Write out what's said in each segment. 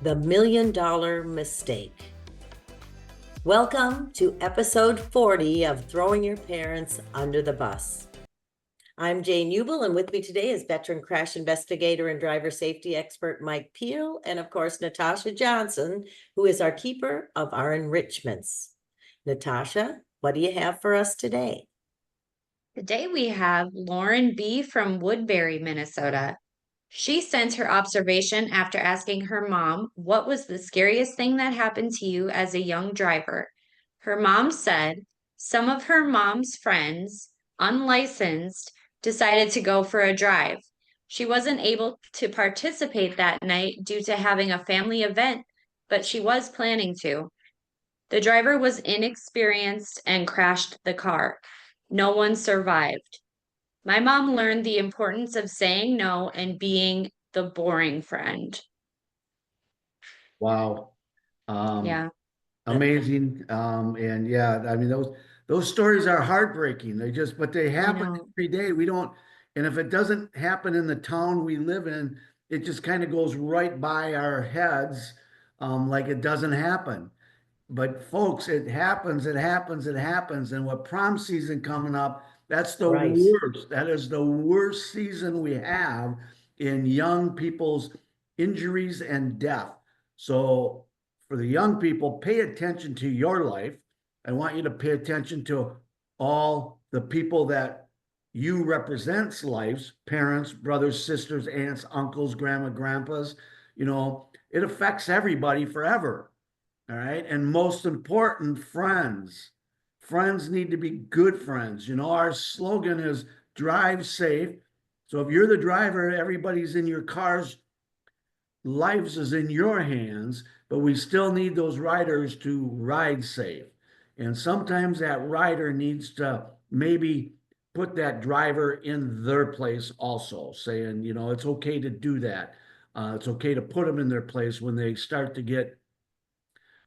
The $1,000,000 Mistake. Welcome to episode 40 of Throwing Your Parents Under the Bus. I'm Jane Ubel, and with me today is veteran crash investigator and driver safety expert Mike Pehl, and of course, Natasha Johnson, who is our keeper of our enrichments. Natasha, what do you have for us today? Today we have Lauren B. from Woodbury, Minnesota. She sent her observation after asking her mom, what was the scariest thing that happened to you as a young driver? Her mom said some of her mom's friends, unlicensed, decided to go for a drive. She wasn't able to participate that night due to having a family event, but she was planning to. The driver was inexperienced and crashed the car. No one survived. My mom learned the importance of saying no and being the boring friend. Wow. Yeah, Amazing. And yeah, I mean, those stories are heartbreaking. But they I happen know. every day. And if it doesn't happen in the town we live in, it just kind of goes right by our heads, like it doesn't happen. But folks, it happens, it happens, it happens. And with prom season coming up, that's the Right. worst. That is the worst season we have in young people's injuries and death. So for the young people, pay attention to your life. I want you to pay attention to all the people that you represent's lives, parents, brothers, sisters, aunts, uncles, grandma, grandpas. It affects everybody forever. All right. And most important, friends. Friends need to be good friends. Our slogan is drive safe. So if you're the driver, everybody's in your car's lives is in your hands, but we still need those riders to ride safe. And sometimes that rider needs to maybe put that driver in their place also, saying, it's okay to do that. It's okay to put them in their place when they start to get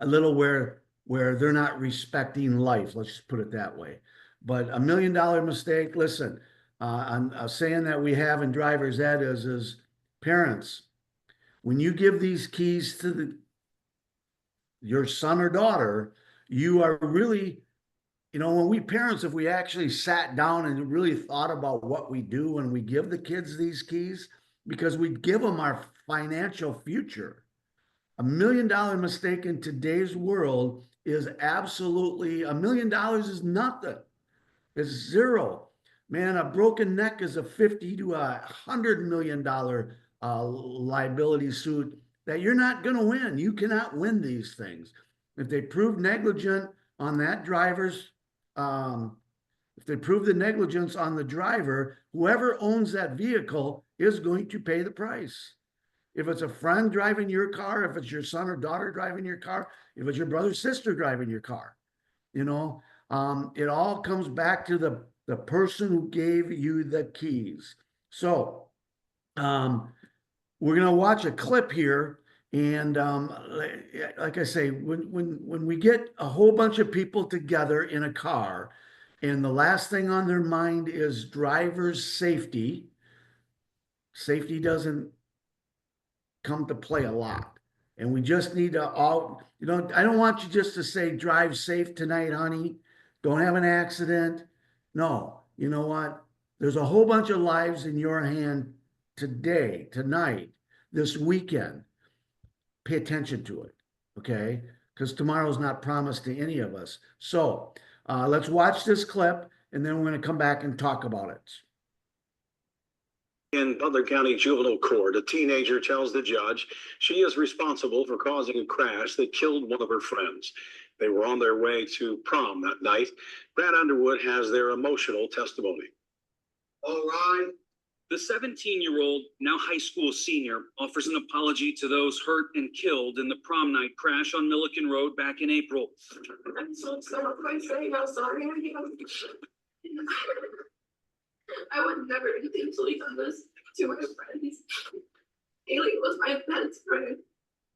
a little where they're not respecting life. Let's just put it that way. But $1,000,000 mistake. Listen, on a saying that we have in driver's ed is parents, when you give these keys to your son or daughter, you are really, when we parents, if we actually sat down and really thought about what we do when we give the kids these keys, because we give them our financial future. $1,000,000 mistake in today's world is absolutely $1,000,000 is nothing. It's zero. Man, a broken neck is a 50 to $100 million liability suit that you're not going to win. You cannot win these things. If they prove negligent on that driver's, if they prove the negligence on the driver, whoever owns that vehicle is going to pay the price. If it's a friend driving your car, if it's your son or daughter driving your car, if it's your brother or sister driving your car, it all comes back to the person who gave you the keys. So we're going to watch a clip here. And like I say, when we get a whole bunch of people together in a car, and the last thing on their mind is driver's safety, safety doesn't come to play a lot. And we just need to I don't want you just to say, drive safe tonight, honey. Don't have an accident. No, you know what? There's a whole bunch of lives in your hand today, tonight, this weekend. Pay attention to it, okay? Because tomorrow's not promised to any of us. So let's watch this clip, and then we're going to come back and talk about it. In Butler County Juvenile Court, a teenager tells the judge she is responsible for causing a crash that killed one of her friends. They were on their way to prom that night. Brad Underwood has their emotional testimony. All right. The 17-year-old, now high school senior, offers an apology to those hurt and killed in the prom night crash on Milliken Road back in April. I'm so sorry. I'm saying how sorry I am. I would never intentionally done this to my friends. Haley was my best friend.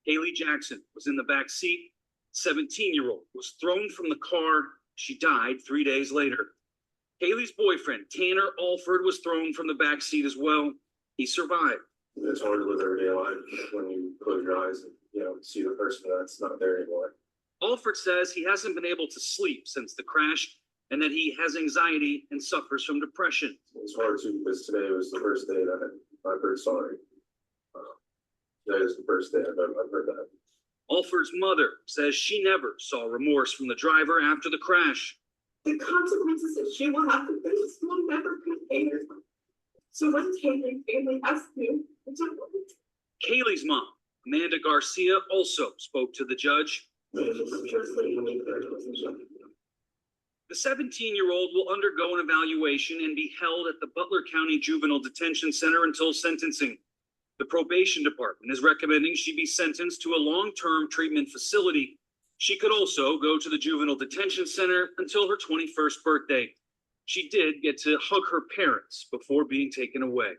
Haley Jackson was in the back seat. 17-year-old was thrown from the car. She died 3 days later. Haley's boyfriend, Tanner Alford, was thrown from the back seat as well. He survived. It's hard to live everyday life when you close your eyes and, see the person that's not there anymore. Alford says he hasn't been able to sleep since the crash and that he has anxiety and suffers from depression. It's hard too because today was the first day that I heard sorry. Today is the first day I've heard that. Alford's mother says she never saw remorse from the driver after the crash. The consequences that she will have to face will never be paid. So what Kaylee's family has to do is do it. Kaylee's mom, Amanda Garcia, also spoke to the judge. The 17-year-old will undergo an evaluation and be held at the Butler County Juvenile Detention Center until sentencing. The probation department is recommending she be sentenced to a long-term treatment facility. She could also go to the Juvenile Detention Center until her 21st birthday. She did get to hug her parents before being taken away.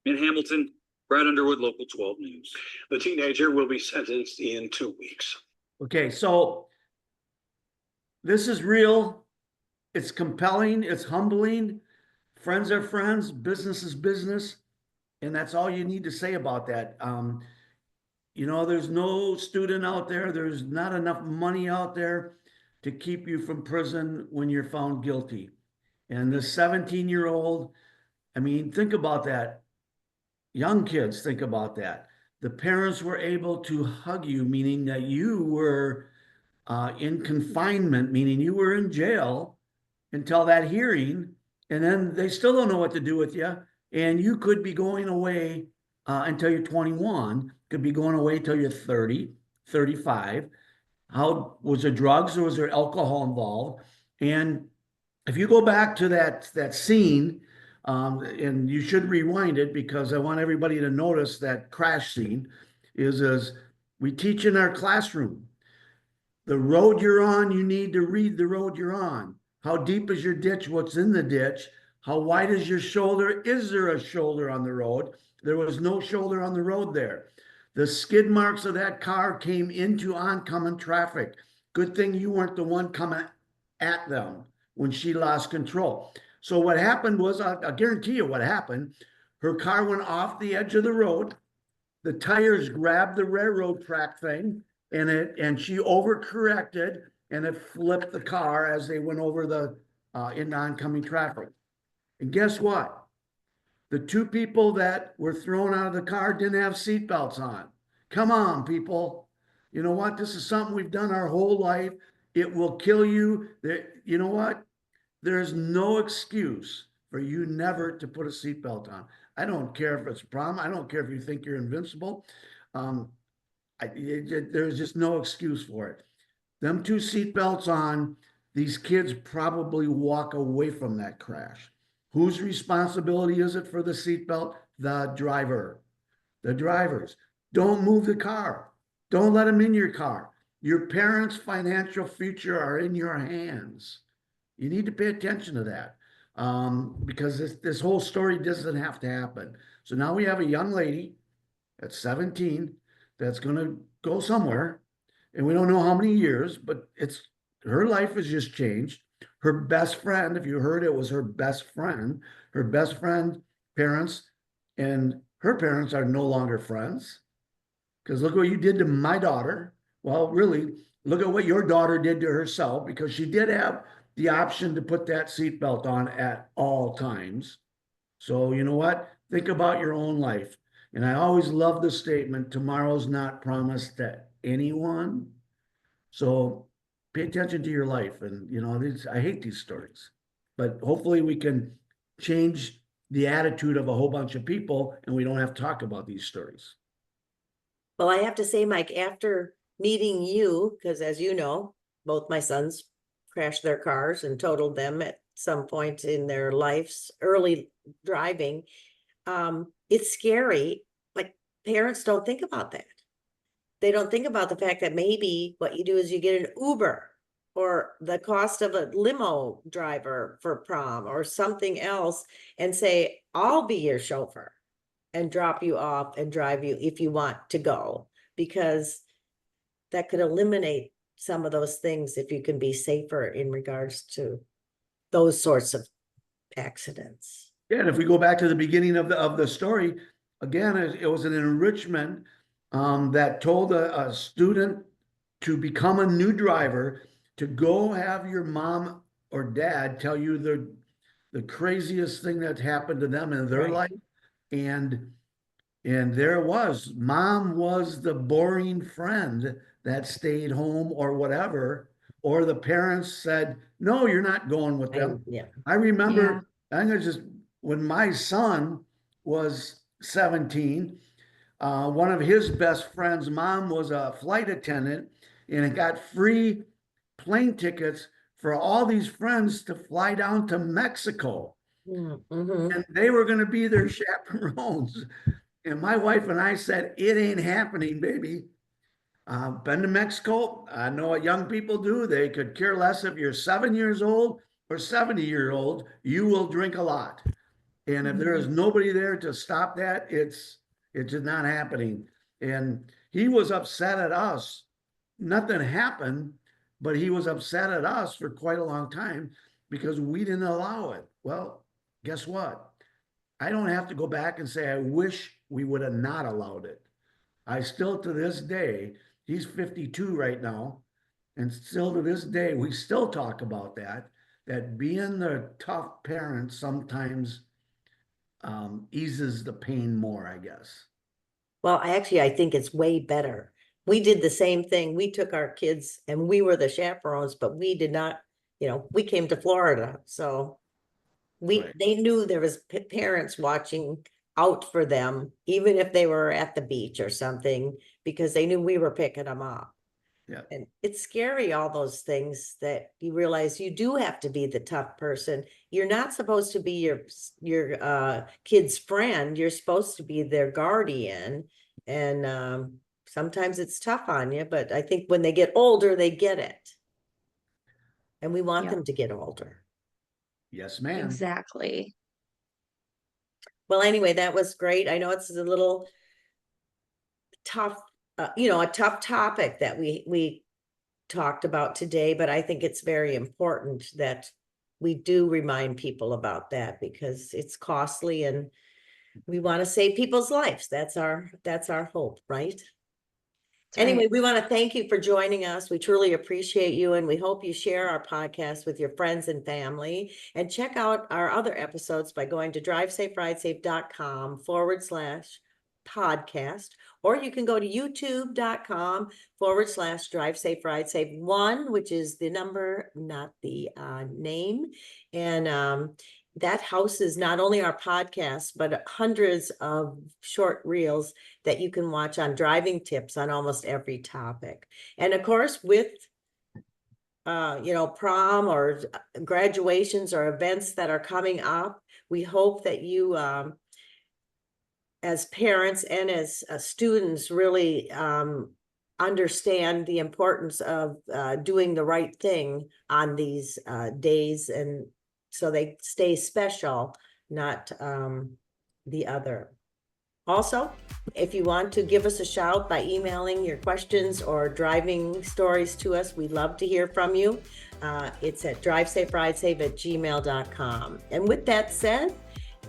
In Hamilton, Brad Underwood, Local 12 News. The teenager will be sentenced in 2 weeks. Okay, so this is real. It's compelling. It's humbling. Friends are friends. Business is business. And that's all you need to say about that. There's no student out there. There's not enough money out there to keep you from prison when you're found guilty. And this 17-year-old, think about that. Young kids, think about that. The parents were able to hug you, meaning that you were in confinement, meaning you were in jail until that hearing, and then they still don't know what to do with you. And you could be going away until you're 21, could be going away till you're 30, 35. How was there drugs or was there alcohol involved? And if you go back to that scene, and you should rewind it because I want everybody to notice that crash scene is we teach in our classroom. The road you're on, you need to read the road you're on. How deep is your ditch? What's in the ditch? How wide is your shoulder? Is there a shoulder on the road? There was no shoulder on the road there. The skid marks of that car came into oncoming traffic. Good thing you weren't the one coming at them when she lost control. So what happened was, I'll guarantee you what happened. Her car went off the edge of the road. The tires grabbed the railroad track thing and she overcorrected and it flipped the car as they went over the into oncoming traffic. And guess what? The two people that were thrown out of the car didn't have seatbelts on. Come on, people. You know what? This is something we've done our whole life. It will kill you. You know what? There's no excuse for you never to put a seatbelt on. I don't care if it's prom. I don't care if you think you're invincible. There's just no excuse for it. Them two seatbelts on, these kids probably walk away from that crash. Whose responsibility is it for the seatbelt? The driver. The drivers. Don't move the car. Don't let them in your car. Your parents' financial future are in your hands. You need to pay attention to that because this whole story doesn't have to happen. So now we have a young lady at 17 that's going to go somewhere, and we don't know how many years, but her life has just changed. Her best friend, if you heard it, was her best friend. Her best friend, parents, and her parents are no longer friends. Because look what you did to my daughter. Well, really, look at what your daughter did to herself, because she did have the option to put that seatbelt on at all times. So you know what? Think about your own life. And I always love the statement, tomorrow's not promised to anyone. So pay attention to your life. And, I hate these stories, but hopefully we can change the attitude of a whole bunch of people and we don't have to talk about these stories. Well, I have to say, Mike, after meeting you, because as you know, both my sons crashed their cars and totaled them at some point in their lives, early driving. It's scary. Like, parents don't think about that. They don't think about the fact that maybe what you do is you get an Uber or the cost of a limo driver for prom or something else and say, I'll be your chauffeur and drop you off and drive you if you want to go, because that could eliminate some of those things if you can be safer in regards to those sorts of accidents. Yeah, and if we go back to the beginning of the story, again, it was an enrichment that told a student to become a new driver, to go have your mom or dad tell you the craziest thing that happened to them in their Right. life. And there was, mom was the boring friend that stayed home or whatever, or the parents said, no, you're not going with them. Yeah. I remember, I'm gonna just, when my son was 17, one of his best friends' mom was a flight attendant and it got free plane tickets for all these friends to fly down to Mexico. Mm-hmm. And they were going to be their chaperones. And my wife and I said, it ain't happening, baby. Been to Mexico. I know what young people do. They could care less if you're 7 years old or 70-year old. You will drink a lot. And if there is nobody there to stop that, it's just not happening. And he was upset at us. Nothing happened, but he was upset at us for quite a long time because we didn't allow it. Well, guess what? I don't have to go back and say, I wish we would have not allowed it. I still, to this day, he's 52 right now. And still to this day, we still talk about that being the tough parent sometimes eases the pain more, I guess. Well, I think it's way better. We did the same thing. We took our kids and we were the chaperones, but we did not, we came to Florida. So Right. they knew there was parents watching out for them, even if they were at the beach or something, because they knew we were picking them up. Yeah. And it's scary, all those things that you realize you do have to be the tough person. You're not supposed to be your kid's friend. You're supposed to be their guardian. And sometimes it's tough on you, but I think when they get older, they get it. And we want Yeah. them to get older. Yes, ma'am. Exactly. Well, anyway, that was great. I know it's a little tough, a tough topic that we talked about today, but I think it's very important that we do remind people about that because it's costly and we want to save people's lives. That's our hope, right? That's Anyway, right. we want to thank you for joining us. We truly appreciate you, and we hope you share our podcast with your friends and family. And check out our other episodes by going to drivesaferidesafe.com/podcast, or you can go to youtube.com/drivesaferidesave1, which is the number, not the name. And that houses not only our podcast, but hundreds of short reels that you can watch on driving tips on almost every topic. And of course, with prom or graduations or events that are coming up, we hope that you as parents and as students really understand the importance of doing the right thing on these days, and so they stay special, not the other. Also, if you want to give us a shout by emailing your questions or driving stories to us, we'd love to hear from you. It's at drivesaferidesave@gmail.com. And with that said,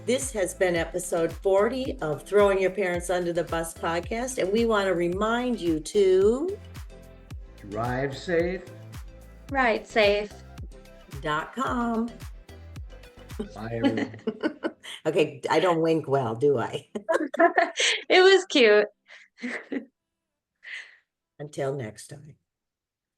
this has been episode 40 of Throwing Your Parents Under the Bus podcast. And we want to remind you to Drive safe. Right, safe. .com. Bye, everyone. Okay, I don't wink well, do I? It was cute. Until next time.